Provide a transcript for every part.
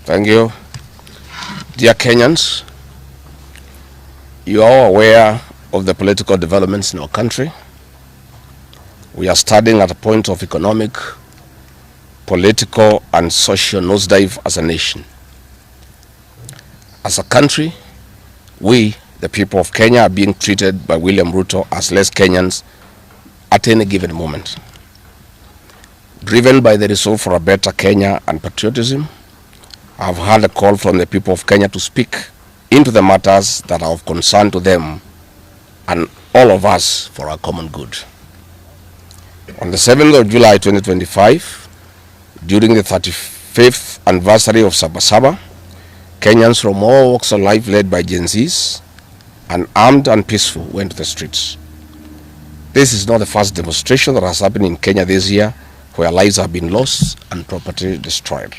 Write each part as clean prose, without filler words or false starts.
Thank you. Dear Kenyans, you are aware of the political developments in our country. We are standing at a point of economic, political, and social nosedive as a nation. As a country, we, the people of Kenya, are being treated by William Ruto as less Kenyans at any given moment. Driven by the resolve for a better Kenya and patriotism, I have heard a call from the people of Kenya to speak into the matters that are of concern to them and all of us for our common good. On the 7th of July 2025, during the 35th anniversary of Sabasaba, Kenyans from all walks of life led by Gen Zs, unarmed and peaceful, went to the streets. This is not the first demonstration that has happened in Kenya this year where lives have been lost and property destroyed.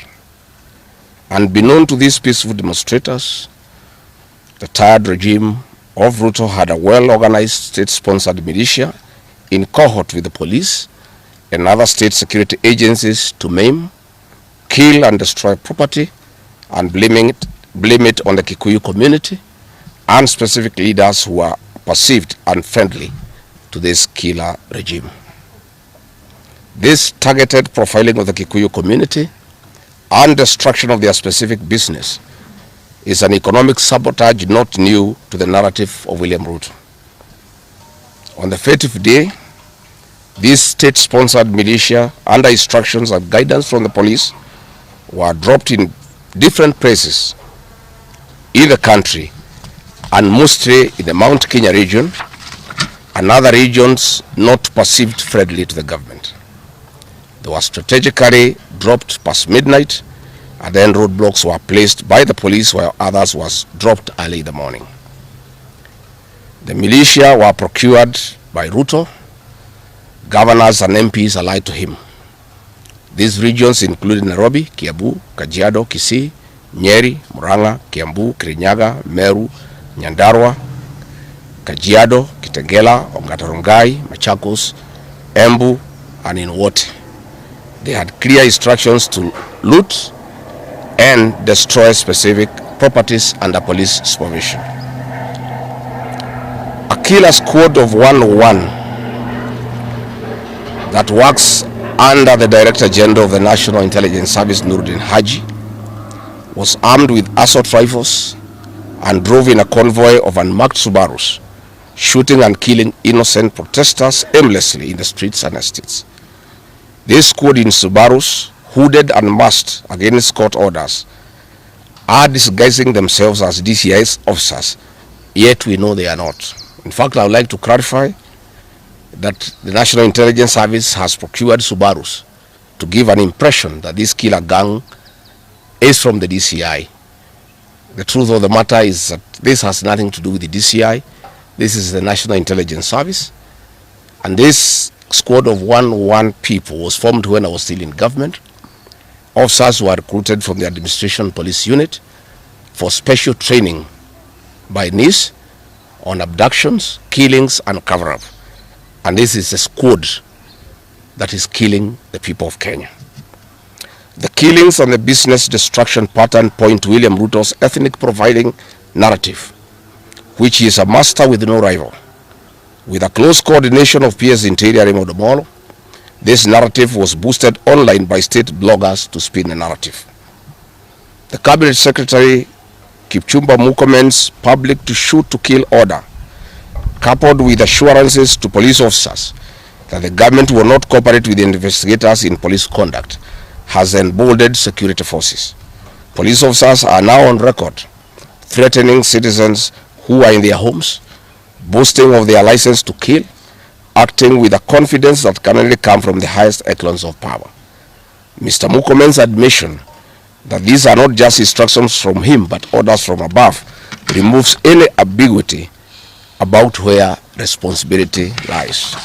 Unbeknown to these peaceful demonstrators, the tired regime of Ruto had a well-organized state-sponsored militia in cohort with the police and other state security agencies to maim, kill and destroy property and blame it on the Kikuyu community and specific leaders who are perceived unfriendly to this killer regime. This targeted profiling of the Kikuyu community and destruction of their specific business is an economic sabotage not new to the narrative of William Ruto. On the 30th day, these state-sponsored militia, under instructions and guidance from the police, were dropped in different places in the country, and mostly in the Mount Kenya region and other regions not perceived friendly to the government. They were strategically dropped past midnight, and then roadblocks were placed by the police while others was dropped early in the morning. The militia were procured by Ruto, governors and MPs allied to him. These regions included Nairobi, Kiambu, Kajiado, Kisii, Nyeri, Murang'a, Kiambu, Kirinyaga, Meru, Nyandarua, Kajiado, Kitengela, Ongata-Rongai, Machakos, Embu, and in Wote. They had clear instructions to loot and destroy specific properties under police supervision. A killer squad of 101 that works under the Director General of the National Intelligence Service, Nuruddin Haji, was armed with assault rifles and drove in a convoy of unmarked Subarus, shooting and killing innocent protesters aimlessly in the streets and estates. This squad in Subarus, hooded and masked against court orders, are disguising themselves as DCI's officers, yet we know they are not. In fact, I would like to clarify that the National Intelligence Service has procured Subarus to give an impression that this killer gang is from the DCI. The truth of the matter is that this has nothing to do with the DCI. This is the National Intelligence Service, and this squad of 101 people was formed when I was still in government. Officers were recruited from the administration police unit for special training by NIS on abductions, killings, and cover-up. And this is a squad that is killing the people of Kenya. The killings and the business destruction pattern point to William Ruto's ethnic profiling narrative, which he is a master with no rival. With a close coordination of PS Interior Imodumolo, this narrative was boosted online by state bloggers to spin the narrative. The Cabinet Secretary Kipchumba Murkomen's public to shoot to kill order, coupled with assurances to police officers that the government will not cooperate with the investigators in police conduct, has emboldened security forces. Police officers are now on record threatening citizens who are in their homes, boasting of their license to kill, acting with a confidence that can only come from the highest echelons of power. Mr. Murkomen's admission that these are not just instructions from him but orders from above removes any ambiguity about where responsibility lies.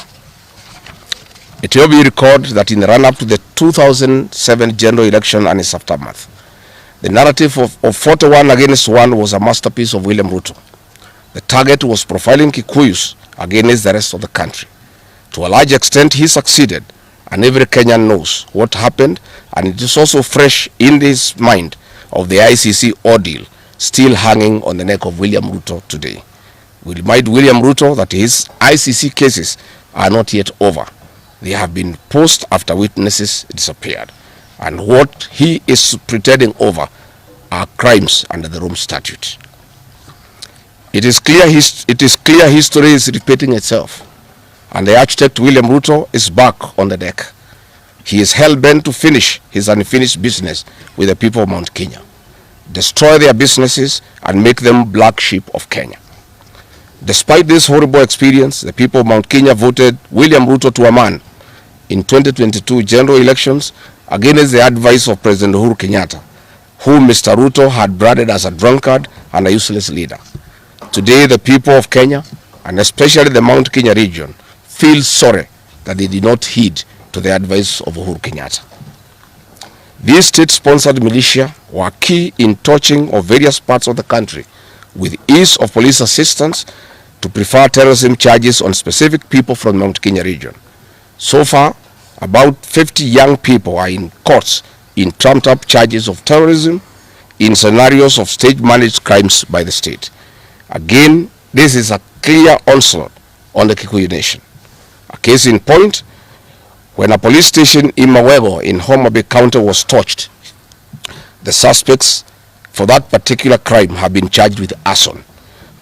It will be recalled that in the run-up to the 2007 general election and its aftermath, the narrative of 41 against 1 was a masterpiece of William Ruto. The target was profiling Kikuyus against the rest of the country. To a large extent, he succeeded, and every Kenyan knows what happened, and it is also fresh in his mind of the ICC ordeal still hanging on the neck of William Ruto today. We remind William Ruto that his ICC cases are not yet over. They have been paused after witnesses disappeared, and what he is pretending over are crimes under the Rome Statute. It is clear history is repeating itself, and the architect William Ruto is back on the deck. He is hell-bent to finish his unfinished business with the people of Mount Kenya, destroy their businesses and make them black sheep of Kenya. Despite this horrible experience, the people of Mount Kenya voted William Ruto to a man in 2022 general elections against the advice of President Uhuru Kenyatta, whom Mr. Ruto had branded as a drunkard and a useless leader. Today, the people of Kenya, and especially the Mount Kenya region, feel sorry that they did not heed to the advice of Uhuru Kenyatta. These state-sponsored militia were key in touching of various parts of the country with ease of police assistance to prefer terrorism charges on specific people from the Mount Kenya region. So far, about 50 young people are in courts in trumped-up charges of terrorism in scenarios of state-managed crimes by the state. Again, this is a clear onslaught on the Kikuyu nation. A case in point, when a police station in Mawego in Homa Bay County was torched, the suspects for that particular crime have been charged with arson.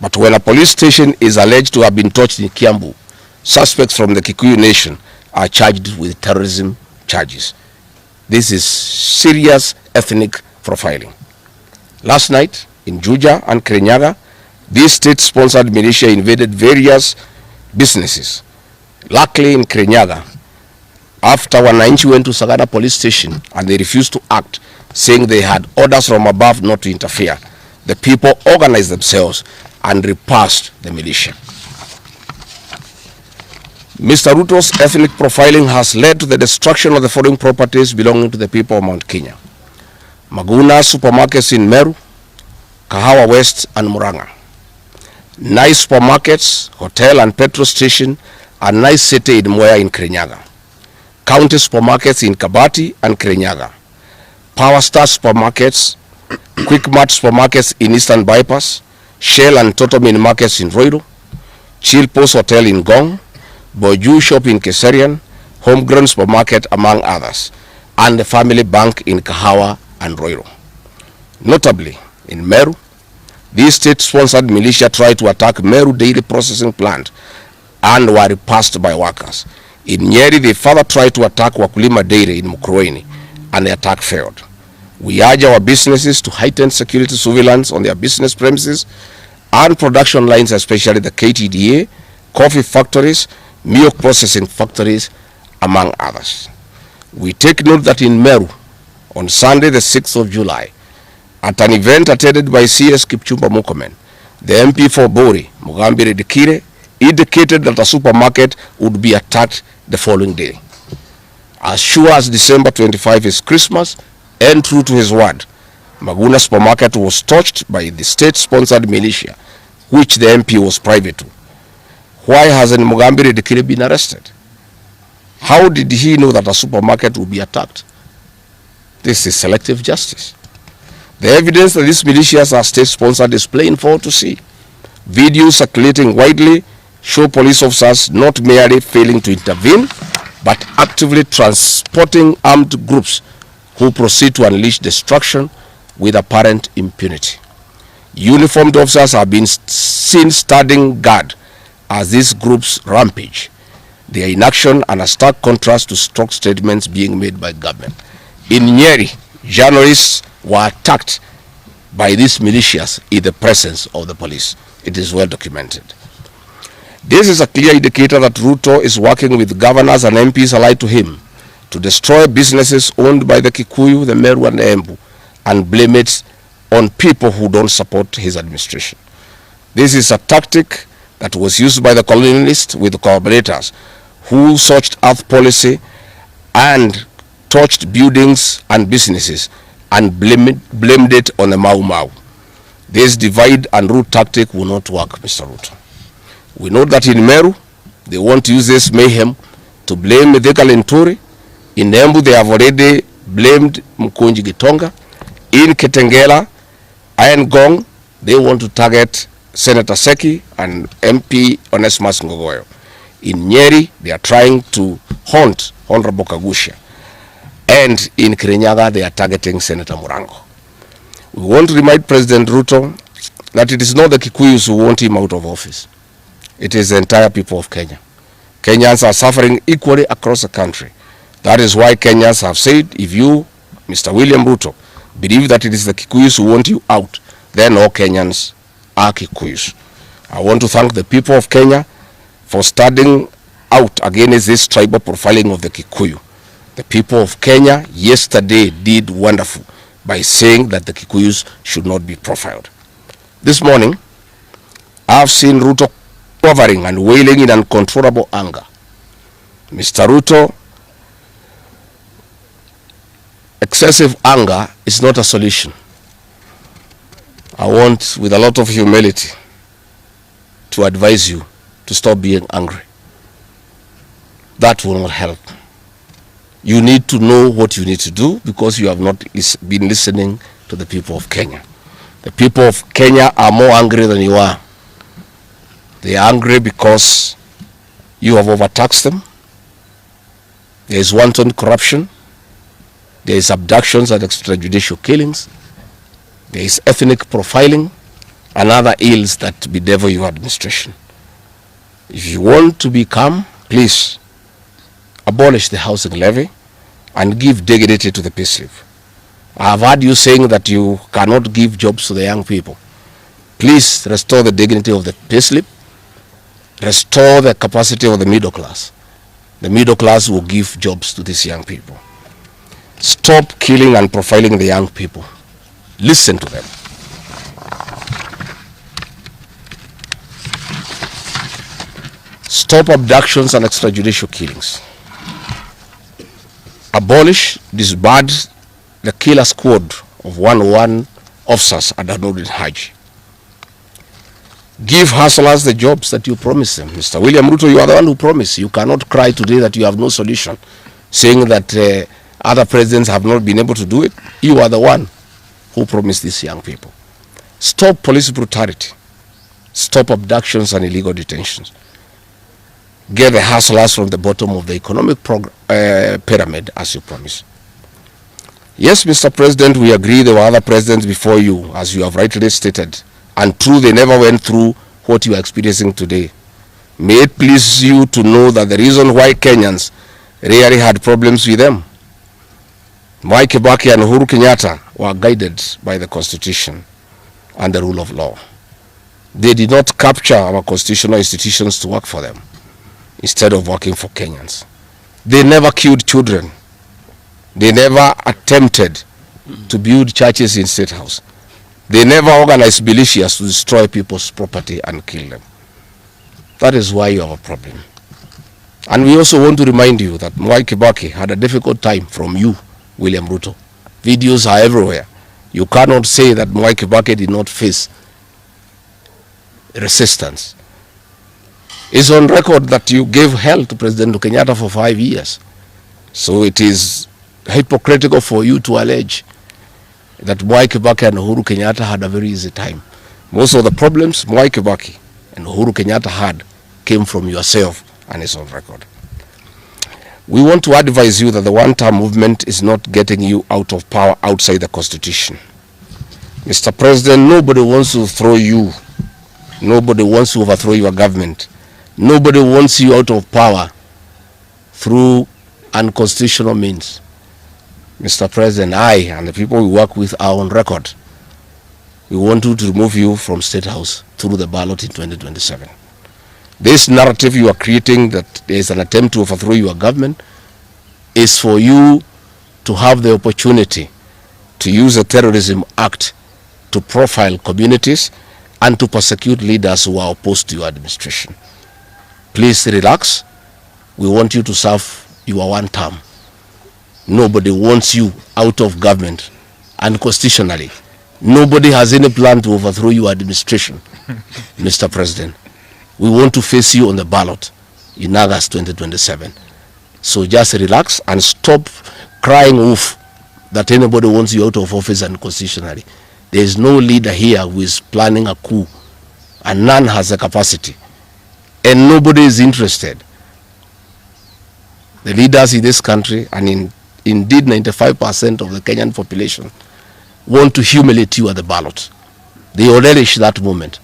But when a police station is alleged to have been torched in Kiambu, suspects from the Kikuyu nation are charged with terrorism charges. This is serious ethnic profiling. Last night in Juja and Kirinyaga, these state-sponsored militia invaded various businesses. Luckily in Kirinyaga, after Wananchi went to Sagana police station and they refused to act, saying they had orders from above not to interfere, the people organized themselves and repulsed the militia. Mr. Ruto's ethnic profiling has led to the destruction of the foreign properties belonging to the people of Mount Kenya. Maguna supermarkets in Meru, Kahawa West and Muranga. Nice supermarkets, hotel and petrol station, and nice city in Mwea in Kirinyaga. County supermarkets in Kabati and Kirinyaga. Power Star supermarkets, Quick Mart supermarkets in Eastern Bypass, Shell and Total Mini markets in Roiro, Chill Post Hotel in Gong, Boju Shop in Keserian, Homegrown Supermarket among others, and the Family Bank in Kahawa and Roiro. Notably, in Meru, these state-sponsored militia tried to attack Meru Dairy Processing Plant and were repulsed by workers. In Nyeri, they further tried to attack Wakulima Dairy in Mukurweini, and the attack failed. We urge our businesses to heighten security surveillance on their business premises and production lines, especially the KTDA, coffee factories, milk processing factories, among others. We take note that in Meru, on Sunday the 6th of July, at an event attended by CS Kipchumba Murkomen, the MP for Bori, Mugambire Dikire, indicated that a supermarket would be attacked the following day. As sure as December 25 is Christmas, and true to his word, Maguna supermarket was touched by the state-sponsored militia, which the MP was private to. Why hasn't Mugambire Dikire been arrested? How did he know that a supermarket would be attacked? This is selective justice. The evidence that these militias are state-sponsored is plain for all to see. Videos circulating widely show police officers not merely failing to intervene, but actively transporting armed groups who proceed to unleash destruction with apparent impunity. Uniformed officers have been seen standing guard as these groups rampage. They are in action and a stark contrast to strong statements being made by government. In Nyeri, journalists were attacked by these militias in the presence of the police. It is well documented. This is a clear indicator that Ruto is working with governors and MPs allied to him to destroy businesses owned by the Kikuyu, the Meru and the Embu, and blame it on people who don't support his administration. This is a tactic that was used by the colonialists with the collaborators who searched earth policy and touched buildings and businesses and blamed it on the Mau Mau. This divide and rule tactic will not work, Mr. Ruto. We know that in Meru, they want to use this mayhem to blame Mithika Linturi. In Embu, they have already blamed Mkonji Gitonga. In Kitengela, Iron Gong, they want to target Senator Seki and MP Onesmus Ngogoyo. In Nyeri, they are trying to haunt Honorable Kagusha. And in Kirinyaga, they are targeting Senator Murango. We want to remind President Ruto that it is not the Kikuyus who want him out of office. It is the entire people of Kenya. Kenyans are suffering equally across the country. That is why Kenyans have said, if you, Mr. William Ruto, believe that it is the Kikuyus who want you out, then all Kenyans are Kikuyus. I want to thank the people of Kenya for standing out against this tribal profiling of the Kikuyu. The people of Kenya yesterday did wonderful by saying that the Kikuyus should not be profiled. This morning, I have seen Ruto covering and wailing in uncontrollable anger. Mr. Ruto, excessive anger is not a solution. I want, with a lot of humility, to advise you to stop being angry. That will not help. You need to know what you need to do because you have not been listening to the people of Kenya. The people of Kenya are more angry than you are. They are angry because you have overtaxed them. There is wanton corruption. There is abductions and extrajudicial killings. There is ethnic profiling and other ills that bedevil your administration. If you want to be calm, please abolish the housing levy and give dignity to the payslip. I have heard you saying that you cannot give jobs to the young people. Please restore the dignity of the payslip. Restore the capacity of the middle class. The middle class will give jobs to these young people. Stop killing and profiling the young people. Listen to them. Stop abductions and extrajudicial killings. Abolish, disband the killer squad of 101 officers at Nurdin Haji. Give hustlers the jobs that you promised them. Mr. William Ruto, you are the one who promised. You cannot cry today that you have no solution, saying that other presidents have not been able to do it. You are the one who promised these young people. Stop police brutality. Stop abductions and illegal detentions. Get the hustlers from the bottom of the economic pyramid as you promised. Yes, Mr. President, we agree there were other presidents before you, as you have rightly stated. And true, they never went through what you are experiencing today. May it please you to know that the reason why Kenyans rarely had problems with them, Mwai Kibaki and Uhuru Kenyatta were guided by the Constitution and the rule of law. They did not capture our constitutional institutions to work for them, instead of working for Kenyans. They never killed children. They never attempted to build churches in State House. They never organized militias to destroy people's property and kill them. That is why you have a problem. And we also want to remind you that Mwai Kibaki had a difficult time from you, William Ruto. Videos are everywhere. You cannot say that Mwai Kibaki did not face resistance. It's on record that you gave hell to President Kenyatta for 5 years. So it is hypocritical for you to allege that Mwai Kibaki and Uhuru Kenyatta had a very easy time. Most of the problems Mwai Kibaki and Uhuru Kenyatta had came from yourself, and it's on record. We want to advise you that the one-term movement is not getting you out of power outside the Constitution. Mr. President, nobody wants to throw you. Nobody wants to overthrow your government. Nobody wants you out of power through unconstitutional means. Mr. President, I and the people we work with are on record. We want you to remove you from State House through the ballot in 2027. This narrative you are creating that there is an attempt to overthrow your government is for you to have the opportunity to use the Terrorism Act to profile communities and to persecute leaders who are opposed to your administration. Please relax. We want you to serve your one term. Nobody wants you out of government, and constitutionally, nobody has any plan to overthrow your administration, Mr. President. We want to face you on the ballot in August 2027. So just relax and stop crying wolf that anybody wants you out of office unconstitutionally. There is no leader here who is planning a coup, and none has the capacity, and nobody is interested. The leaders in this country, and indeed 95% of the Kenyan population, want to humiliate you at the ballot. They will relish that moment.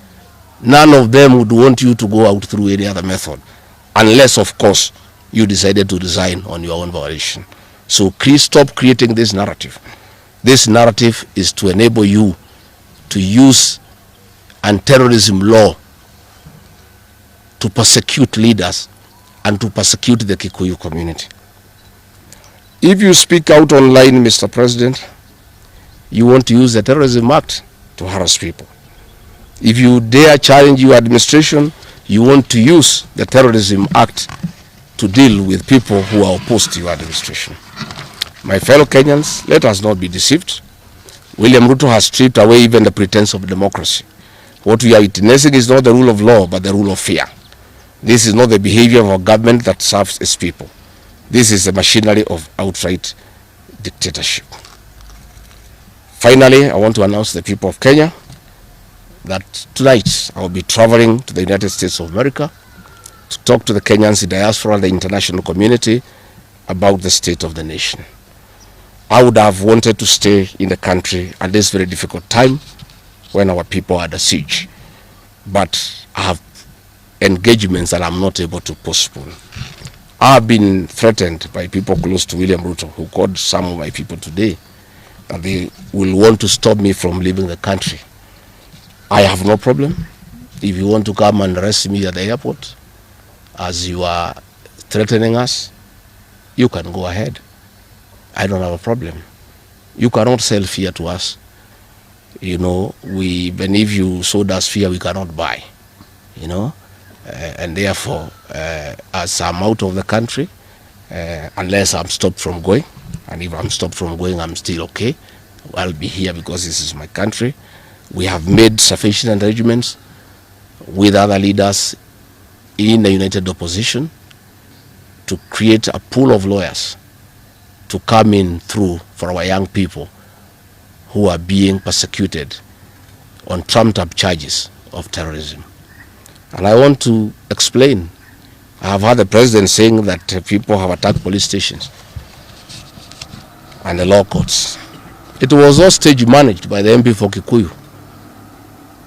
None of them would want you to go out through any other method, unless, of course, you decided to resign on your own volition. So please stop creating this narrative. This narrative is to enable you to use anti-terrorism law to persecute leaders and to persecute the Kikuyu community. If you speak out online, Mr. President, you want to use the Terrorism Act to harass people. If you dare challenge your administration, you want to use the Terrorism Act to deal with people who are opposed to your administration. My fellow Kenyans, let us not be deceived. William Ruto has stripped away even the pretense of democracy. What we are witnessing is not the rule of law, but the rule of fear. This is not the behavior of a government that serves its people. This is the machinery of outright dictatorship. Finally, I want to announce to the people of Kenya that tonight I will be traveling to the United States of America to talk to the Kenyans in diaspora and the international community about the state of the nation. I would have wanted to stay in the country at this very difficult time when our people are under siege, but I have engagements that I'm not able to postpone. I have been threatened by people close to William Ruto, who called some of my people today, and they will want to stop me from leaving the country. I have no problem. If you want to come and arrest me at the airport, as you are threatening us, you can go ahead. I don't have a problem. You cannot sell fear to us. You know, even if you sold us fear, we cannot buy. You know, and therefore, as I'm out of the country, unless I'm stopped from going, and if I'm stopped from going, I'm still okay. I'll be here because this is my country. We have made sufficient arrangements with other leaders in the united opposition to create a pool of lawyers to come in through for our young people who are being persecuted on trumped-up charges of terrorism. And I want to explain. I have heard the president saying that people have attacked police stations and the law courts. It was all stage managed by the MP for Kikuyu.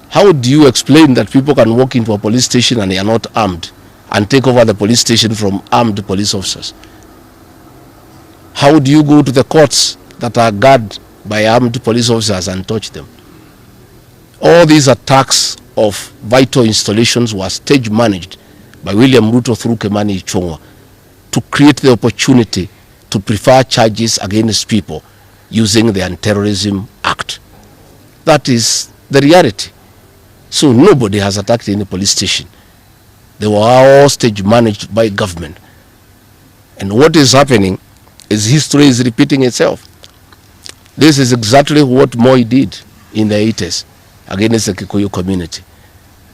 How do you explain that people can walk into a police station and they are not armed and take over the police station from armed police officers? How do you go to the courts that are guarded by armed police officers and touch them? All these attacks of vital installations were stage managed by William Ruto through Kimani Ichung'wah to create the opportunity to prefer charges against people using the Anti-Terrorism Act. That is the reality. So nobody has attacked any police station. They were all stage managed by government. And what is happening is history is repeating itself. This is exactly what Moi did in the 80s against the Kikuyu community.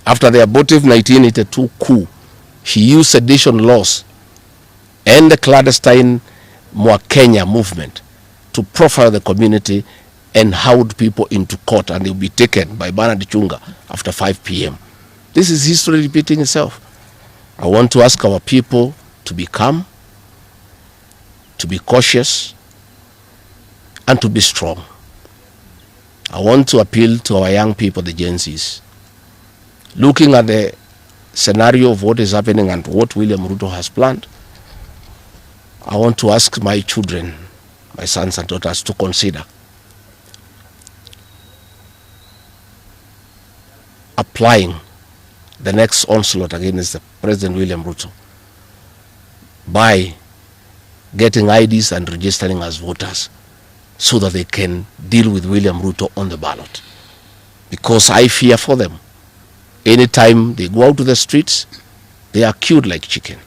After the abortive 1982 coup, he used sedition laws and the clandestine Mwa Kenya movement to profile the community and hold people into court, and they'll be taken by Bernard Chunga after 5 p.m. This is history repeating itself. I want to ask our people to be calm, to be cautious, and to be strong. I want to appeal to our young people, the Gen Zs. Looking at the scenario of what is happening and what William Ruto has planned, I want to ask my children, my sons and daughters, to consider applying the next onslaught against the President William Ruto by getting IDs and registering as voters so that they can deal with William Ruto on the ballot. Because I fear for them. Anytime they go out to the streets, they are killed like chicken.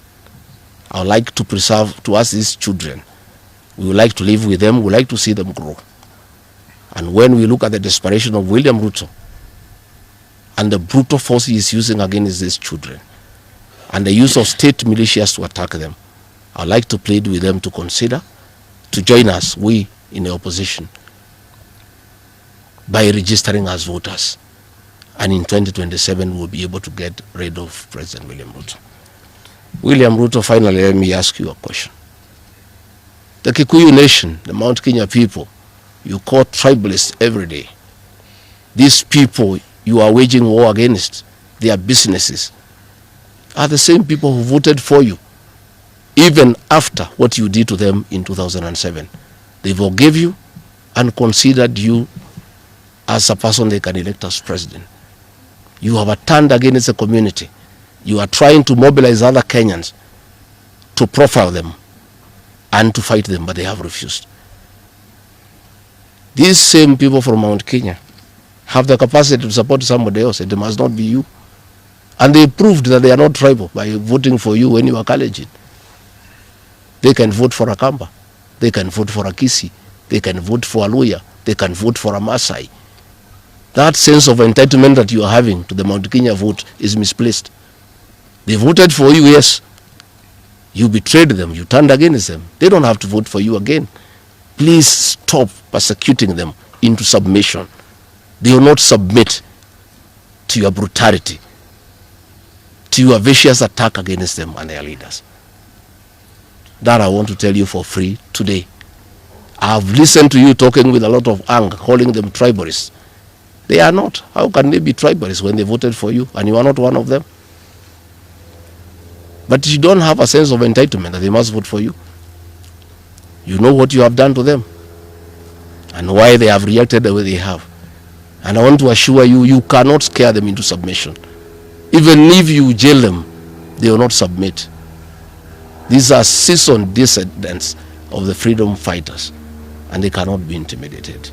I would like to preserve to us these children. We would like to live with them. We would like to see them grow. And when we look at the desperation of William Ruto and the brutal force he is using against these children and the use of state militias to attack them, I would like to plead with them to consider to join us, we in the opposition by registering as voters. And in 2027, we'll be able to get rid of President William Ruto. William Ruto, finally, let me ask you a question. The Kikuyu nation, the Mount Kenya people, you call tribalists every day. These people you are waging war against, their businesses, are the same people who voted for you, even after what you did to them in 2007. They forgave you and considered you as a person they can elect as president. You have turned against the community. You are trying to mobilize other Kenyans to profile them and to fight them, but they have refused. These same people from Mount Kenya have the capacity to support somebody else. It must not be you. And they proved that they are not tribal by voting for you when you are Kalenjin. They can vote for a Kamba. They can vote for a Kisi. They can vote for a Luya. They can vote for a Masai. That sense of entitlement that you are having to the Mount Kenya vote is misplaced. They voted for you, yes. You betrayed them. You turned against them. They don't have to vote for you again. Please stop persecuting them into submission. They will not submit to your brutality, to your vicious attack against them and their leaders. That I want to tell you for free today. I have listened to you talking with a lot of anger, calling them tribalists. They are not. How can they be tribalists when they voted for you and you are not one of them? But you don't have a sense of entitlement that they must vote for you. You know what you have done to them and why they have reacted the way they have. And I want to assure you, you cannot scare them into submission. Even if you jail them, they will not submit. These are seasoned descendants of the freedom fighters, and they cannot be intimidated.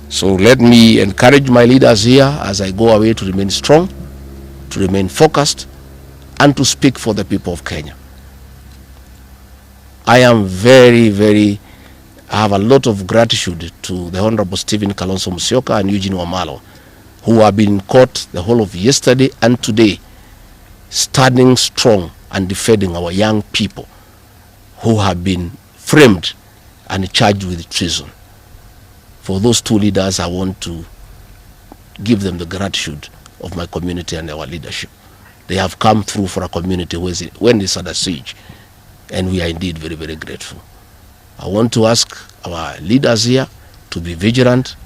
So let me encourage my leaders here as I go away to remain strong, to remain focused, and to speak for the people of Kenya. I am I have a lot of gratitude to the Honorable Stephen Kalonzo Musyoka and Eugene Wamalwa, who have been in court the whole of yesterday and today, standing strong and defending our young people who have been framed and charged with treason. For those two leaders, I want to give them the gratitude of my community and our leadership. They have come through for a community when it's under siege, and we are indeed very, very grateful. I want to ask our leaders here to be vigilant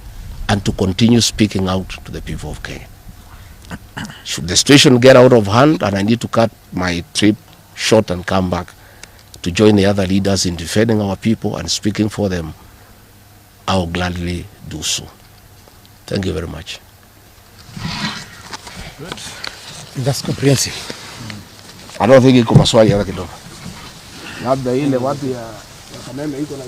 and to continue speaking out to the people of Kenya. Should the situation get out of hand and I need to cut my trip short and come back to join the other leaders in defending our people and speaking for them, I will gladly do so. Thank you very much. Good. That's comprehensive. I don't think iko maswali hata kidogo. Labda ile watu ya Kameme iko na